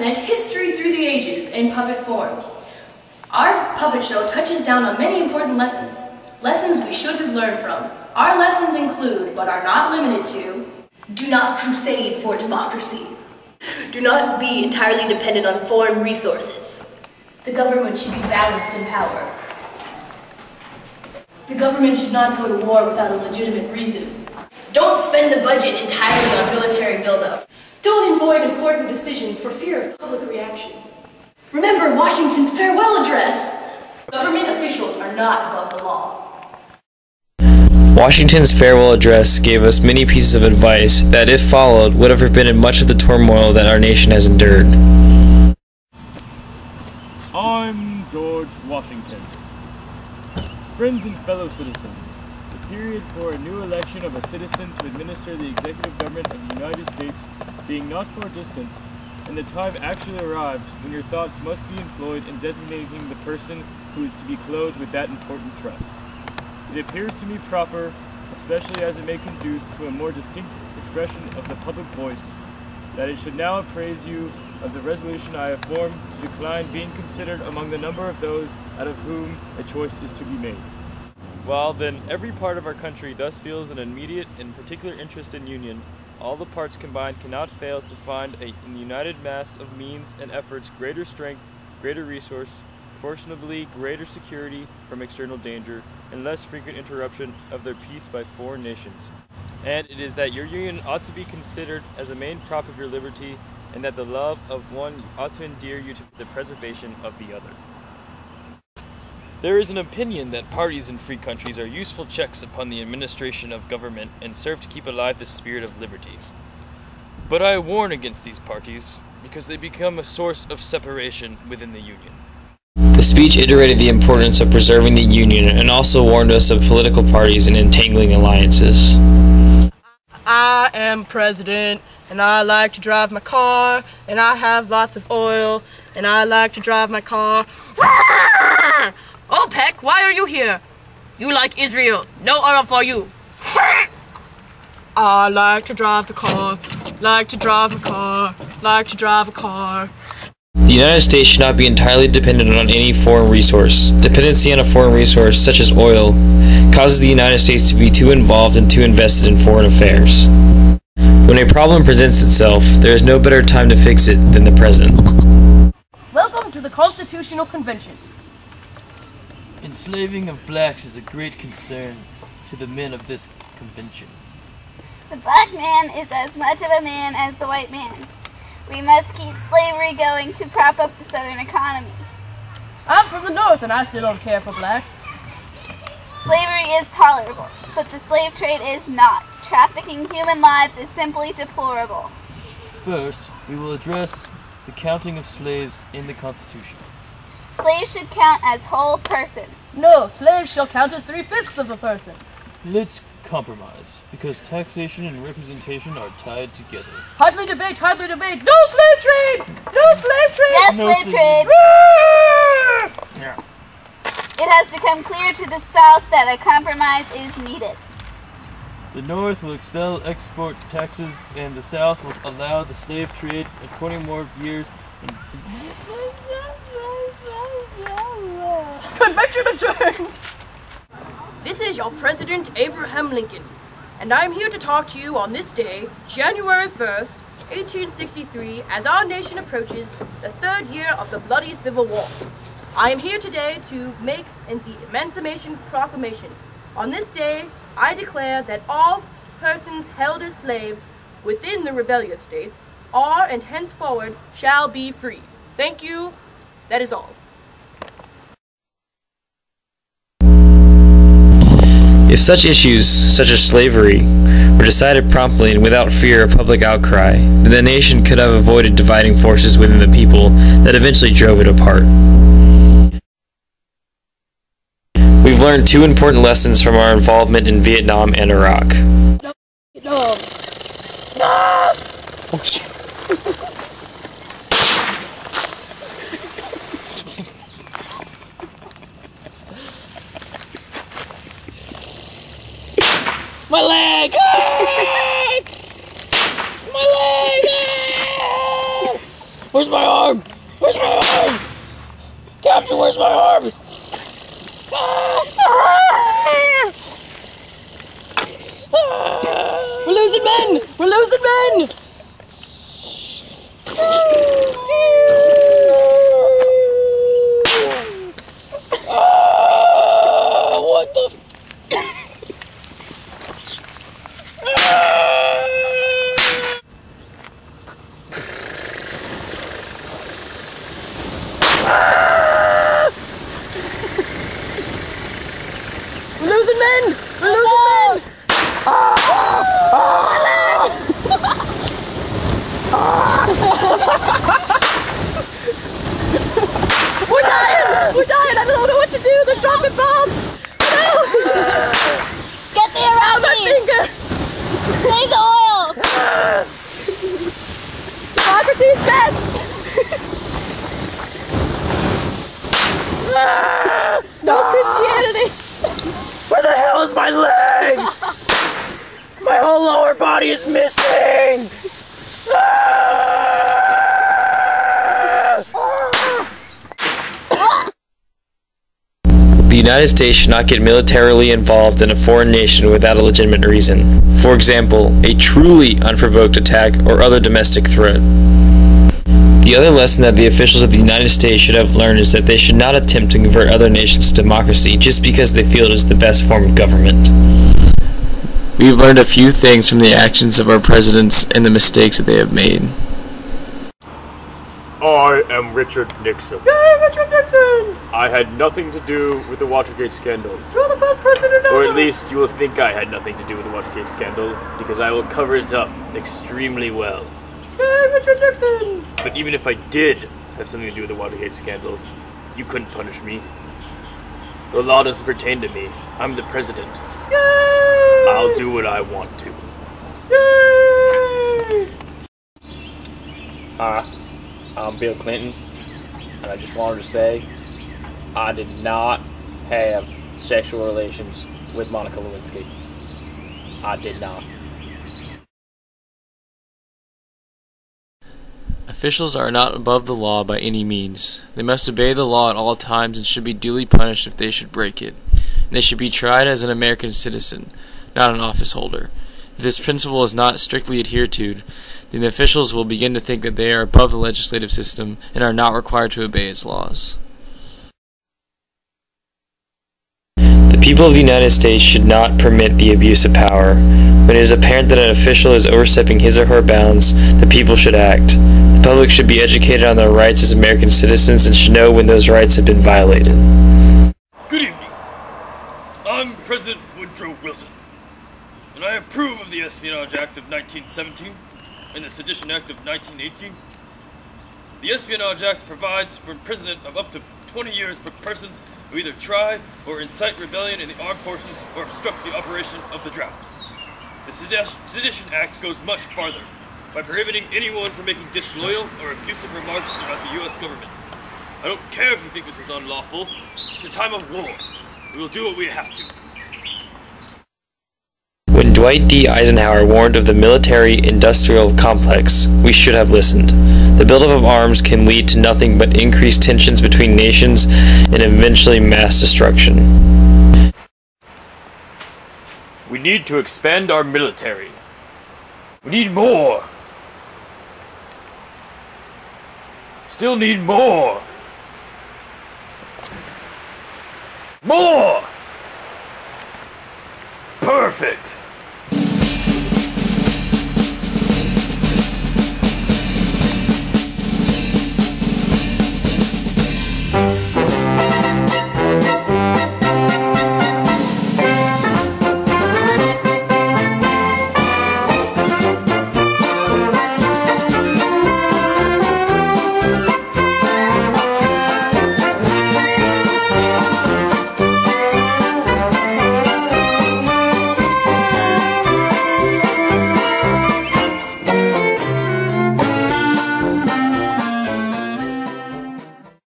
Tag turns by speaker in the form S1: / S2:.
S1: present history through the ages in puppet form. Our puppet show touches down on many important lessons we should have learned from. Our lessons include, but are not limited to, do not crusade for democracy. Do not be entirely dependent on foreign resources. The government should be balanced in power. The government should not go to war without a legitimate reason. Don't spend the budget entirely on military buildup. Don't avoid important decisions for fear of public reaction. Remember Washington's farewell address. Government officials are not above the law.
S2: Washington's farewell address gave us many pieces of advice that, if followed, would have prevented much of the turmoil that our nation has endured.
S3: I'm George Washington. Friends and fellow citizens, the period for a new election of a citizen to administer the executive government of the United States being not far distant, and the time actually arrived when your thoughts must be employed in designating the person who is to be clothed with that important trust. It appears to me proper, especially as it may conduce to a more distinct expression of the public voice, that it should now appraise you of the resolution I have formed to decline being considered among the number of those out of whom a choice is to be made. While then every part of our country thus feels an immediate and particular interest in union, all the parts combined cannot fail to find in the united mass of means and efforts greater strength, greater resource, proportionably greater security from external danger, and less frequent interruption of their peace by foreign nations. And it is that your union ought to be considered as a main prop of your liberty, and that the love of one ought to endear you to the preservation of the other. There is an opinion that parties in free countries are useful checks upon the administration of government and serve to keep alive the spirit of liberty. But I warn against these parties, because they become a source of separation within the Union.
S2: The speech iterated the importance of preserving the Union and also warned us of political parties and entangling alliances.
S4: I am president, and I like to drive my car, and I have lots of oil, and I like to drive my car. OPEC, why are you here? You like Israel. No oil for you. I like to drive the car, like to drive a car, like to drive a car.
S2: The United States should not be entirely dependent on any foreign resource. Dependency on a foreign resource, such as oil, causes the United States to be too involved and too invested in foreign affairs. When a problem presents itself, there is no better time to fix it than the present.
S4: Welcome to the Constitutional Convention.
S5: Enslaving of blacks is a great concern to the men of this convention.
S6: The black man is as much of a man as the white man. We must keep slavery going to prop up the southern economy.
S4: I'm from the north and I still don't care for blacks.
S6: Slavery is tolerable, but the slave trade is not. Trafficking human lives is simply deplorable.
S5: First, we will address the counting of slaves in the Constitution.
S6: Slaves should count as whole persons.
S4: No, slaves shall count as 3/5 of a person.
S5: Let's compromise, because taxation and representation are tied together.
S4: Hardly debate, hardly debate. No slave trade! No slave trade!
S6: Yes,
S5: No
S6: slave
S5: slave-
S6: trade!
S5: Yeah.
S6: It has become clear to the South that a compromise is needed.
S5: The North will expel export taxes, and the South will allow the slave trade for 20 more years.
S4: Convention adjourned! This is your President Abraham Lincoln, and I am here to talk to you on this day, January 1st, 1863, as our nation approaches the 3rd year of the bloody Civil War. I am here today to make the Emancipation Proclamation. On this day, I declare that all persons held as slaves within the rebellious states are and henceforward shall be free. Thank you. That is all.
S2: If such issues, such as slavery, were decided promptly and without fear of public outcry, then the nation could have avoided dividing forces within the people that eventually drove it apart. We've learned 2 important lessons from our involvement in Vietnam and Iraq.
S4: No.
S2: Oh, shit.
S4: My leg! Ah! My leg! Ah!
S2: Where's my arm? Where's my arm? Captain, where's my arm?
S4: We're losing men! We're losing men!
S2: What the?
S4: We're losing men! We're losing men! We're dying! We're dying! I don't know what to do! They're dropping bombs! No!
S6: Get the
S4: Ow, my
S6: Iraqis!
S4: finger!
S6: Save the oil!
S4: Democracy is best! No Christianity!
S2: Where the hell is my leg? My whole lower body is missing! The United States should not get militarily involved in a foreign nation without a legitimate reason. For example, a truly unprovoked attack or other domestic threat. The other lesson that the officials of the United States should have learned is that they should not attempt to convert other nations to democracy just because they feel it is the best form of government. We have learned a few things from the actions of our presidents and the mistakes that they have made.
S3: I am Richard Nixon.
S4: Yay, Richard Nixon!
S3: I had nothing to do with the Watergate scandal.
S4: You're the best president ever!
S3: Or at least you will think I had nothing to do with the Watergate scandal, because I will cover it up extremely well.
S4: Yay, Richard Nixon!
S3: But even if I did have something to do with the Watergate scandal, you couldn't punish me. The law doesn't pertain to me. I'm the president.
S4: Yay!
S3: I'll do what I want to.
S4: Yay!
S7: I'm Bill Clinton, and I just wanted to say I did not have sexual relations with Monica Lewinsky. I did not.
S2: Officials are not above the law by any means. They must obey the law at all times and should be duly punished if they should break it. And they should be tried as an American citizen, not an office holder. If this principle is not strictly adhered to, then the officials will begin to think that they are above the legislative system and are not required to obey its laws. The people of the United States should not permit the abuse of power. When it is apparent that an official is overstepping his or her bounds, the people should act. The public should be educated on their rights as American citizens and should know when those rights have been violated.
S5: Good evening. I'm President Woodrow Wilson, and I approve of the Espionage Act of 1917 and the Sedition Act of 1918. The Espionage Act provides for imprisonment of up to 20 years for persons who either try or incite rebellion in the armed forces or obstruct the operation of the draft. The Sedition Act goes much farther by prohibiting anyone from making disloyal or abusive remarks about the U.S. government. I don't care if you think this is unlawful. It's a time of war. We will do what we have to.
S2: When Dwight D. Eisenhower warned of the military-industrial complex, we should have listened. The buildup of arms can lead to nothing but increased tensions between nations and eventually mass destruction.
S3: We need to expand our military. We need more. Still need more. More! Perfect!